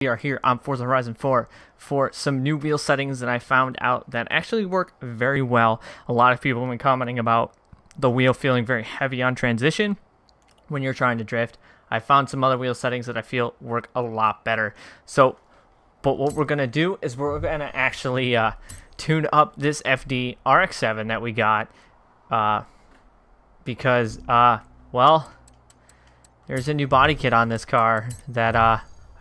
We are here on Forza Horizon 4 for some new wheel settings that I found out that actually work very well. A lot of people have been commenting about the wheel feeling very heavy on transition when you're trying to drift. I found some other wheel settings that I feel work a lot better. But what we're going to do is we're going to actually tune up this FD RX-7 that we got because, well, there's a new body kit on this car that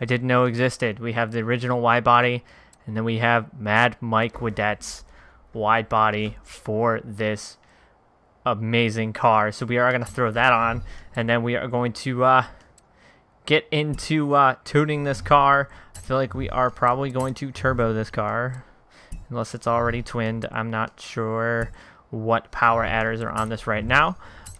I didn't know existed. We have the original wide body, and then we have Mad Mike Wadet's wide body for this amazing car. So we are going to throw that on, and then we are going to get into tuning this car. I feel like we are probably going to turbo this car, unless it's already twinned. I'm not sure what power adders are on this right now.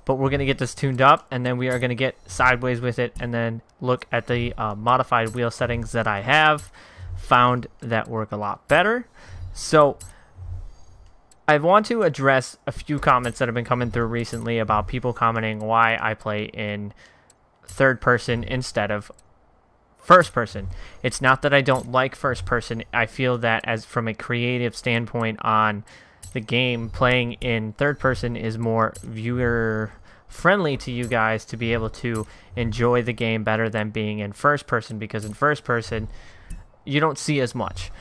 But we're going to get this tuned up, and then we are going to get sideways with it and then look at the modified wheel settings that I have found that work a lot better. So I want to address a few comments that have been coming through recently about people commenting why I play in third person instead of first person. It's not that I don't like first person. I feel that as from a creative standpoint on the game, playing in third person is more viewer friendly to you guys to be able to enjoy the game better than being in first person, because in first person you don't see as much.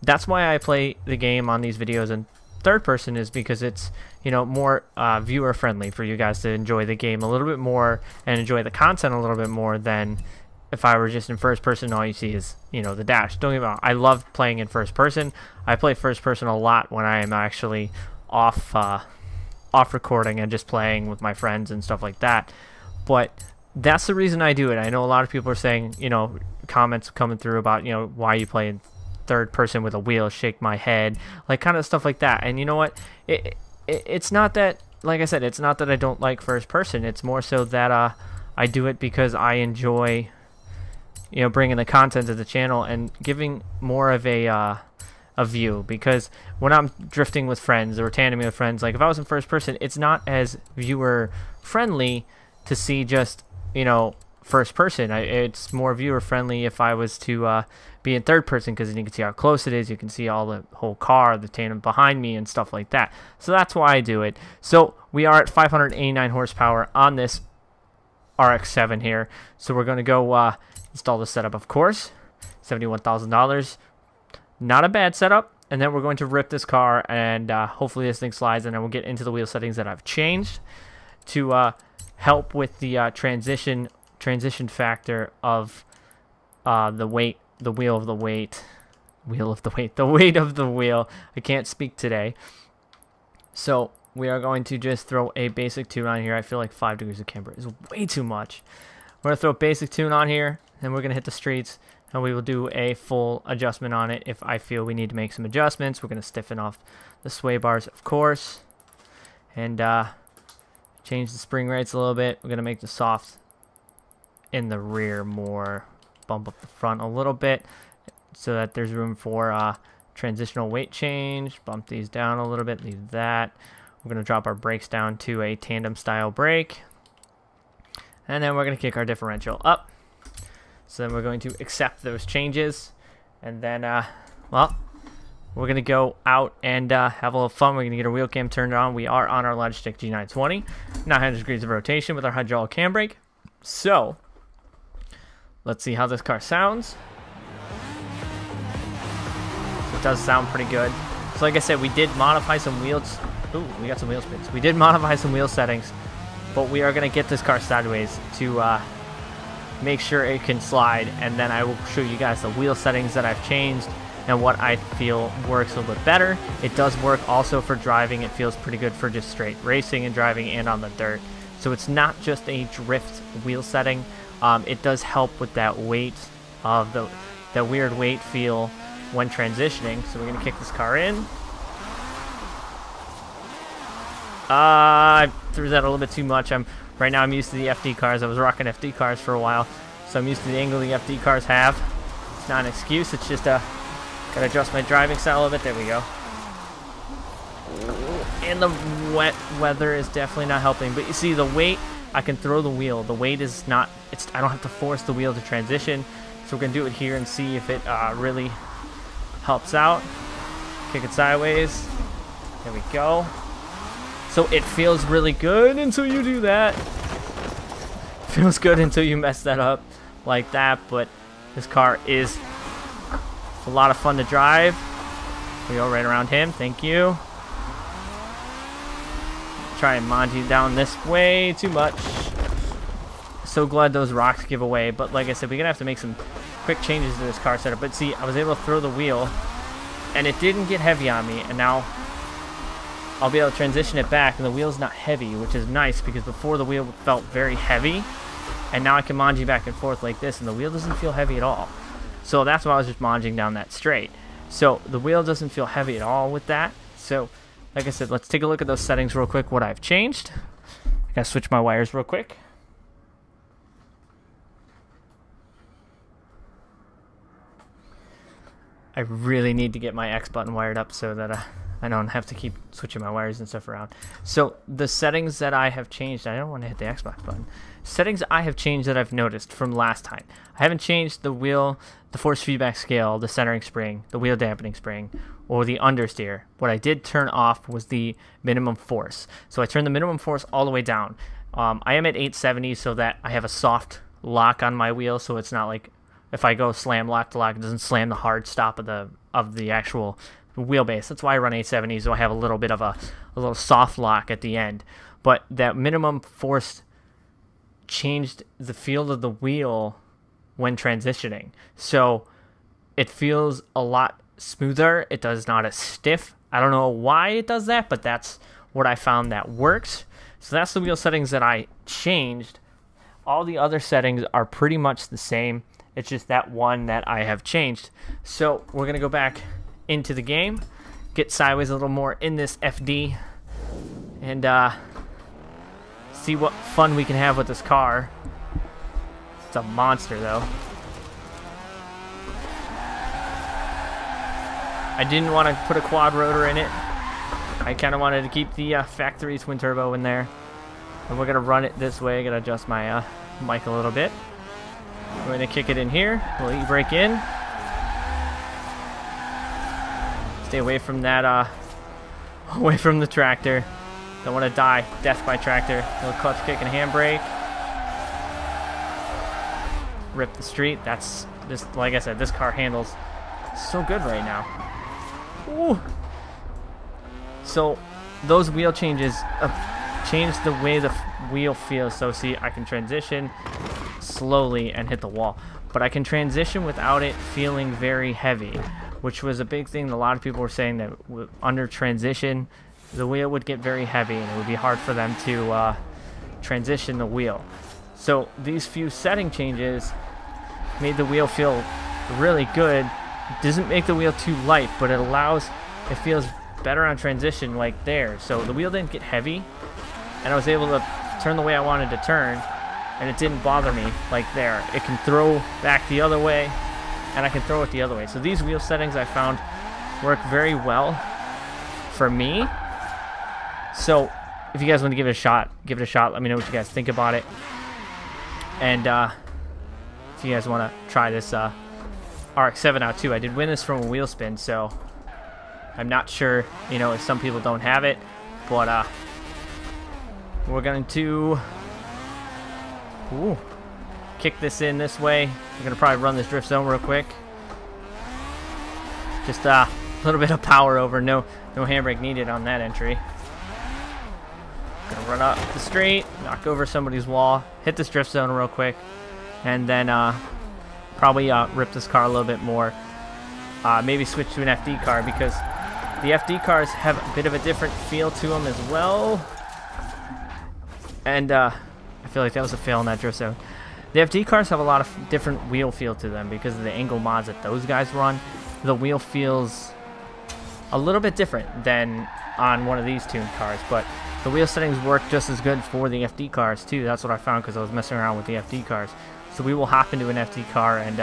That's why I play the game on these videos in third person, is because it's, you know, more viewer friendly for you guys to enjoy the game a little bit more and enjoy the content a little bit more than if I were just in first person. All you see is, you know, the dash. Don't get me wrong, I love playing in first person. I play first person a lot when I am actually off recording and just playing with my friends and stuff like that. But that's the reason I do it. I know a lot of people are saying, you know, comments coming through about, you know, why you play in third person with a wheel, shake my head, like kind of stuff like that. And you know what? It's not that, like I said, it's not that I don't like first person. It's more so that I do it because I enjoy, you know, bringing the content to the channel and giving more of a view. Because when I'm drifting with friends or tandeming with friends, like if I was in first person, it's not as viewer friendly to see just, you know, first person. It's more viewer friendly if I was to be in third person, because then you can see how close it is. You can see all the whole car, the tandem behind me and stuff like that. So that's why I do it. So we are at 589 horsepower on this RX-7 here. So we're going to go install the setup, of course. $71,000. Not a bad setup. And then we're going to rip this car, and hopefully this thing slides, and then we'll get into the wheel settings that I've changed to help with the transition factor of the weight of the wheel. I can't speak today. So we are going to just throw a basic tune on here. I feel like 5 degrees of camber is way too much. We're going to throw a basic tune on here, and we're going to hit the streets, and we will do a full adjustment on it if I feel we need to make some adjustments. We're going to stiffen off the sway bars, of course, and change the spring rates a little bit. We're going to make the soft in the rear more, bump up the front a little bit so that there's room for transitional weight change. Bump these down a little bit, leave that. We're going to drop our brakes down to a tandem style brake, and then we're going to kick our differential up. So then we're going to accept those changes, and then well, we're going to go out and have a little fun. We're going to get our wheel cam turned on. We are on our Logitech G29, 900 degrees of rotation with our hydraulic cam brake. So let's see how this car sounds. It does sound pretty good. So like I said, we did modify some wheels. Ooh, we got some wheel spins. We did modify some wheel settings, but we are going to get this car sideways to make sure it can slide, and then I will show you guys the wheel settings that I've changed and what I feel works a little bit better. It does work also for driving. It feels pretty good for just straight racing and driving and on the dirt. So it's not just a drift wheel setting. It does help with that weight of the weird weight feel when transitioning. So we're going to kick this car in. I threw that a little bit too much. Right now I'm used to the FD cars. I was rocking FD cars for a while, so I'm used to the angle the FD cars have. It's not an excuse. It's just gotta adjust my driving style a little bit. There we go. And the wet weather is definitely not helping. But you see the weight, I can throw the wheel. The weight is not, I don't have to force the wheel to transition. So we're going to do it here and see if it really helps out. Kick it sideways. There we go. So it feels really good until you do that. Feels good until you mess that up like that, but this car is a lot of fun to drive. We go right around him. Thank you. Try and manji down this way too much. So glad those rocks give away, but like I said, we're gonna have to make some quick changes to this car setup. But see, I was able to throw the wheel and it didn't get heavy on me, and now I'll be able to transition it back and the wheel's not heavy, which is nice because before the wheel felt very heavy, and now I can manji back and forth like this and the wheel doesn't feel heavy at all. So that's why I was just manjing down that straight. So the wheel doesn't feel heavy at all with that. So like I said, let's take a look at those settings real quick, what I've changed. I gotta switch my wires real quick. I really need to get my X button wired up so that I don't have to keep switching my wires and stuff around. So the settings that I have changed, I don't want to hit the Xbox button. Settings I have changed that I've noticed from last time. I haven't changed the wheel, the force feedback scale, the centering spring, the wheel dampening spring, or the understeer. What I did turn off was the minimum force. So I turned the minimum force all the way down. I am at 870 so that I have a soft lock on my wheel, so it's not like if I go slam lock to lock, it doesn't slam the hard stop of the actual wheelbase. That's why I run 870, so I have a little bit of a little soft lock at the end. But that minimum force changed the feel of the wheel when transitioning. So it feels a lot smoother. It does not as stiff. I don't know why it does that, but that's what I found that works. So that's the wheel settings that I changed. All the other settings are pretty much the same. It's just that one that I have changed. So we're going to go back into the game, get sideways a little more in this FD, and see what fun we can have with this car. It's a monster, though. I didn't want to put a quad rotor in it. I kind of wanted to keep the factory twin turbo in there. And we're going to run it this way. I'm going to adjust my mic a little bit. We're going to kick it in here. We'll e-brake in. Stay away from that, away from the tractor. Don't want to die. Death by tractor. Little clutch kick and handbrake. Rip the street. That's this. Like I said, this car handles so good right now. Ooh. So those wheel changes changed the way the wheel feels. So see, I can transition slowly and hit the wall, but I can transition without it feeling very heavy, which was a big thing. A lot of people were saying that under transition the wheel would get very heavy and it would be hard for them to transition the wheel. So these few setting changes made the wheel feel really good. It doesn't make the wheel too light, but it feels better on transition, like there. So the wheel didn't get heavy and I was able to turn the way I wanted to turn, and it didn't bother me like there. It can throw back the other way, and I can throw it the other way. So these wheel settings I found work very well for me. So if you guys want to give it a shot, give it a shot. Let me know what you guys think about it. And if you guys want to try this RX-7 out too, I did win this from a wheel spin, so I'm not sure, you know, if some people don't have it, but we're going to kick this in this way. We're going to probably run this drift zone real quick. Just a little bit of power over. No handbrake needed on that entry. Going to run up the straight, knock over somebody's wall, hit this drift zone real quick, and then probably rip this car a little bit more. Maybe switch to an FD car, because the FD cars have a bit of a different feel to them as well. And I feel like that was a fail in that drift zone. The FD cars have a lot of different wheel feel to them because of the angle mods that those guys run. The wheel feels a little bit different than on one of these tuned cars, but the wheel settings work just as good for the FD cars too. That's what I found because I was messing around with the FD cars. So we will hop into an FD car and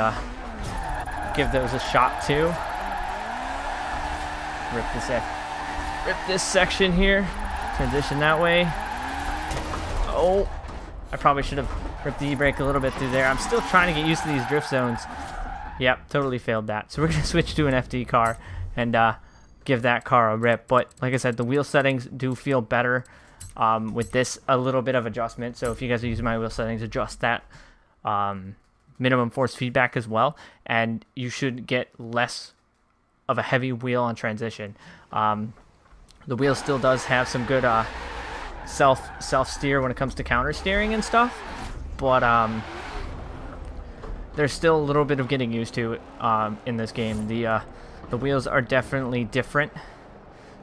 give those a shot too. Rip this section here. Transition that way. Oh, I probably should have ripped the e-brake a little bit through there. I'm still trying to get used to these drift zones. Yep, totally failed that. So we're going to switch to an FD car and give that car a rip. But like I said, the wheel settings do feel better with this a little bit of adjustment. So if you guys are using my wheel settings, adjust that minimum force feedback as well, and you should get less of a heavy wheel on transition. The wheel still does have some good self steer when it comes to counter steering and stuff, but there's still a little bit of getting used to in this game. The wheels are definitely different.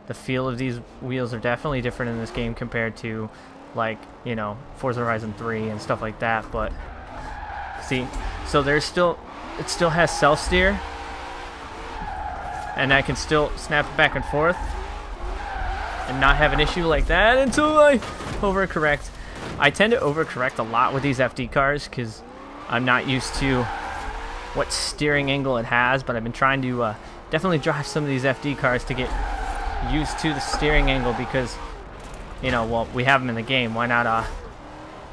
The feel of these wheels are definitely different in this game compared to, like, you know, Forza Horizon 3 and stuff like that. But see, so it still has self steer, and I can still snap it back and forth and not have an issue like that until I overcorrect. I tend to overcorrect a lot with these FD cars because I'm not used to what steering angle it has, but I've been trying to definitely drive some of these FD cars to get used to the steering angle because, you know, well, we have them in the game. Why not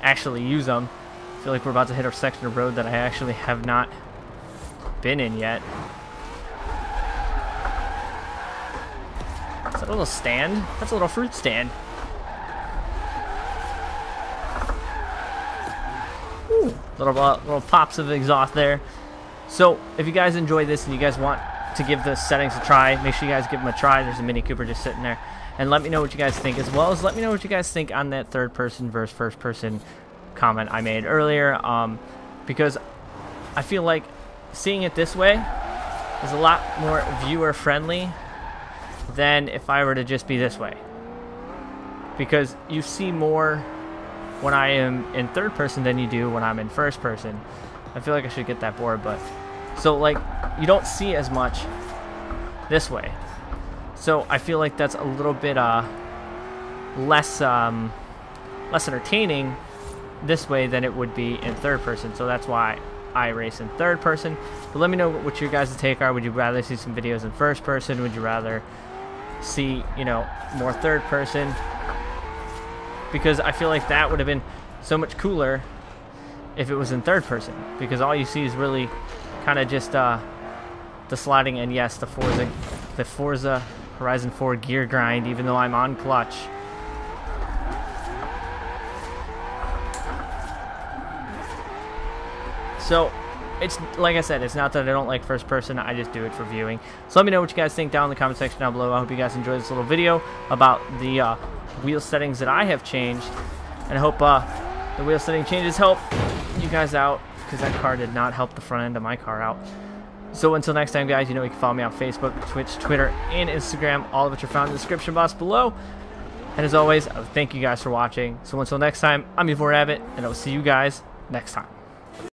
actually use them? I feel like we're about to hit a section of road that I actually have not been in yet. Is that a little stand? That's a little fruit stand. Ooh, little pops of exhaust there. So if you guys enjoy this and you guys want to give the settings a try, make sure you guys give them a try. There's a Mini Cooper just sitting there, and let me know what you guys think, as well as let me know what you guys think on that third person versus first person comment I made earlier, because I feel like seeing it this way is a lot more viewer friendly than if I were to just be this way, because you see more when I am in third person than you do when I'm in first person. I feel like I should get that board, but so, like, you don't see as much this way, so I feel like that's a little bit less entertaining this way than it would be in third person. So that's why I race in third person. But let me know what your guys' take are. Would you rather see some videos in first person? Would you rather see, you know, more third person? Because I feel like that would have been so much cooler if it was in third person, because all you see is really kind of just the sliding, and yes, the Forza Horizon 4 gear grind, even though I'm on clutch. So it's like I said, it's not that I don't like first person, I just do it for viewing. So let me know what you guys think down in the comment section down below. I hope you guys enjoyed this little video about the wheel settings that I have changed, and I hope the wheel setting changes help you guys out, because that car did not help the front end of my car out. So until next time, guys, you know you can follow me on Facebook, Twitch, Twitter, and Instagram, all of which are found in the description box below. And as always, thank you guys for watching. So until next time, I'm your Abbott, and I will see you guys next time.